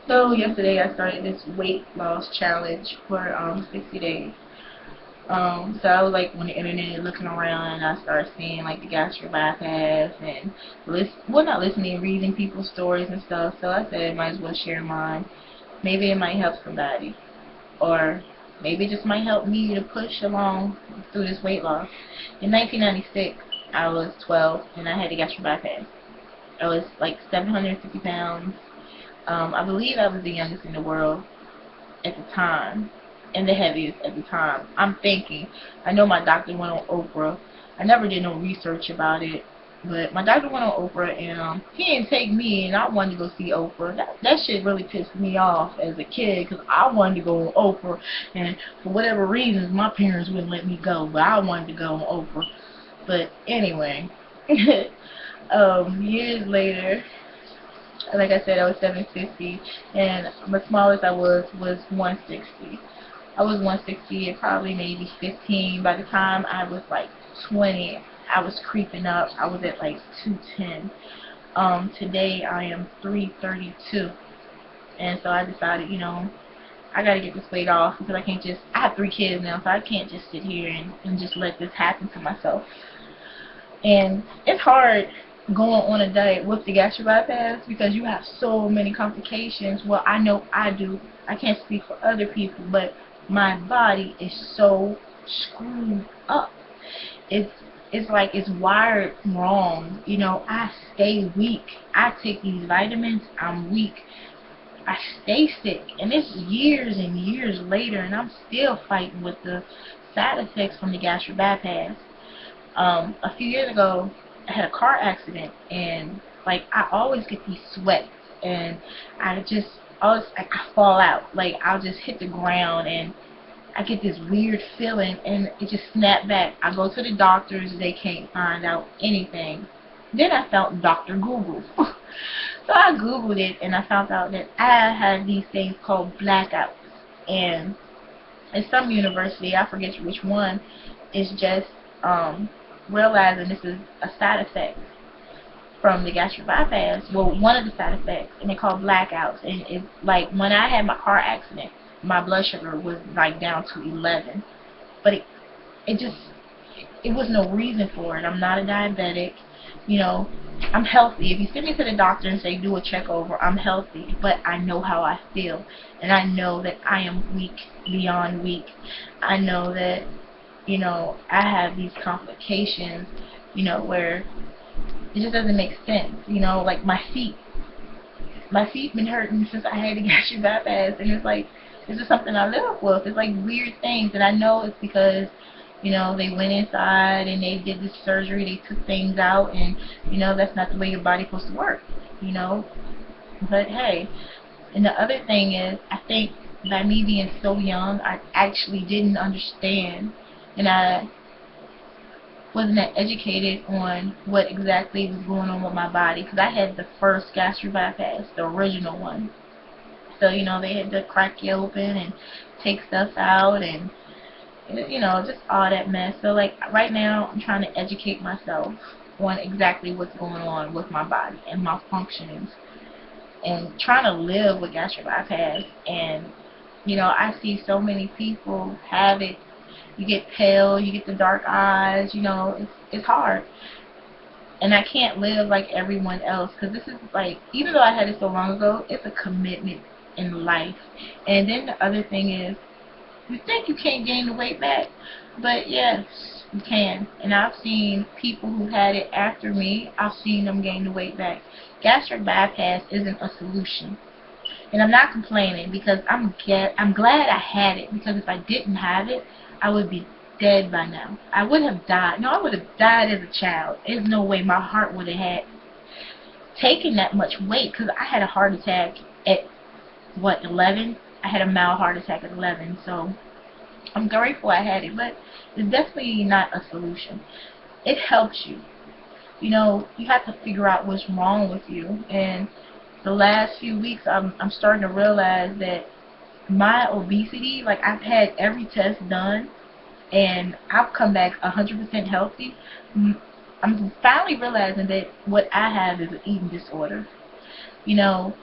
So yesterday I started this weight loss challenge for 60 days. So I was like on the internet looking around, and I started seeing like the gastric bypass and not listening, reading people's stories and stuff. So I said might as well share mine. Maybe it might help somebody, or maybe it just might help me to push along through this weight loss. In 1996, I was 12 and I had the gastric bypass. I was like 750 pounds. I believe I was the youngest in the world at the time, and the heaviest at the time. I'm thinking, I know my doctor went on Oprah. I never did no research about it, but my doctor went on Oprah, and he didn't take me, and I wanted to go see Oprah. That shit really pissed me off as a kid, because I wanted to go on Oprah, and for whatever reasons, my parents wouldn't let me go, but I wanted to go on Oprah. But anyway, years later, like I said, I was 750, and the smallest I was 160. I was 160 and probably maybe 15. By the time I was like 20, I was creeping up. I was at like 210. Today I am 332, and so I decided, I gotta get this weight off because I have 3 kids now, so I can't just sit here and just let this happen to myself. And it's hard going on a diet with the gastric bypass because you have so many complications. Well, I know I do. I can't speak for other people, but my body is so screwed up. It's it's like it's wired wrong. I stay weak. I take these vitamins, I'm weak. I stay sick, and it's years and years later, and I'm still fighting with the side effects from the gastric bypass. A few years ago, I had a car accident, and like I always get these sweats, and I just always like I fall out, like I'll just hit the ground, and I get this weird feeling, and it just snapped back. I go to the doctors, they can't find out anything. Then I found Dr. Google. So I Googled it, and I found out that I had these things called blackouts, and in some university, I forget which one, is just realizing this is a side effect from the gastric bypass. Well, one of the side effects, and they call blackouts. And it's like when I had my car accident, my blood sugar was like down to 11, but it just it was no reason for it. I'm not a diabetic, you know. I'm healthy. If you send me to the doctor and say do a check over, I'm healthy, but I know how I feel, and I know that I am weak beyond weak. I know that I have these complications, where it just doesn't make sense. Like my feet been hurting since I had to get your bypass, and it's like this is something I live with. It's like weird things, and I know it's because they went inside and they did this surgery, they took things out, and that's not the way your body's supposed to work. You know, but hey, and the other thing is, I think by me being so young, I actually didn't understand, and I wasn't that educated on what exactly was going on with my body, because I had the first gastric bypass, the original one. So they had to crack you open and take stuff out, and just all that mess. So like right now, I'm trying to educate myself on exactly what's going on with my body and my functionings, and trying to live with gastric bypass. And I see so many people have it. You get pale, you get the dark eyes. It's hard, and I can't live like everyone else, because this is like, even though I had it so long ago, it's a commitment in life. And then the other thing is, you think you can't gain the weight back, but yes, you can. And I've seen people who had it after me, I've seen them gain the weight back. Gastric bypass isn't a solution. And I'm not complaining, because I'm glad I had it, because if I didn't have it, I would be dead by now. I would have died. No, I would have died as a child. There's no way my heart would have had taken that much weight, because I had a heart attack at, 11? I had a mild heart attack at 11, so I'm grateful I had it, but it's definitely not a solution. It helps you. You have to figure out what's wrong with you, and the last few weeks, I'm starting to realize that my obesity, like I've had every test done, and I've come back 100% healthy. I'm finally realizing that what I have is an eating disorder. You know,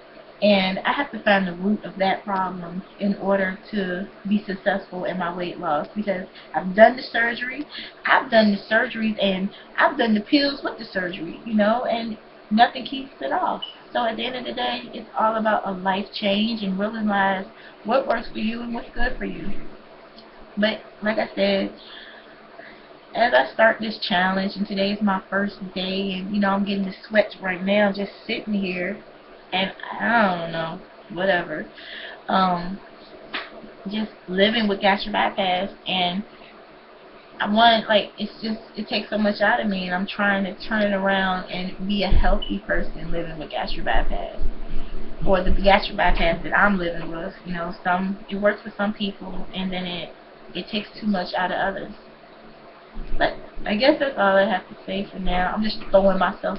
And I have to find the root of that problem in order to be successful in my weight loss, because I've done the surgery, I've done the surgeries, and I've done the pills with the surgery, and nothing keeps it off. So at the end of the day, it's all about a life change and realize what works for you and what's good for you. But like I said, as I start this challenge, and today's my first day, and I'm getting the sweats right now just sitting here, and I don't know, whatever. Um, just living with gastric bypass, and I want, like, it takes so much out of me, and I'm trying to turn it around and be a healthy person living with gastric bypass, or the gastric bypass that I'm living with. It works for some people, and then it takes too much out of others. But I guess that's all I have to say for now. I'm just throwing myself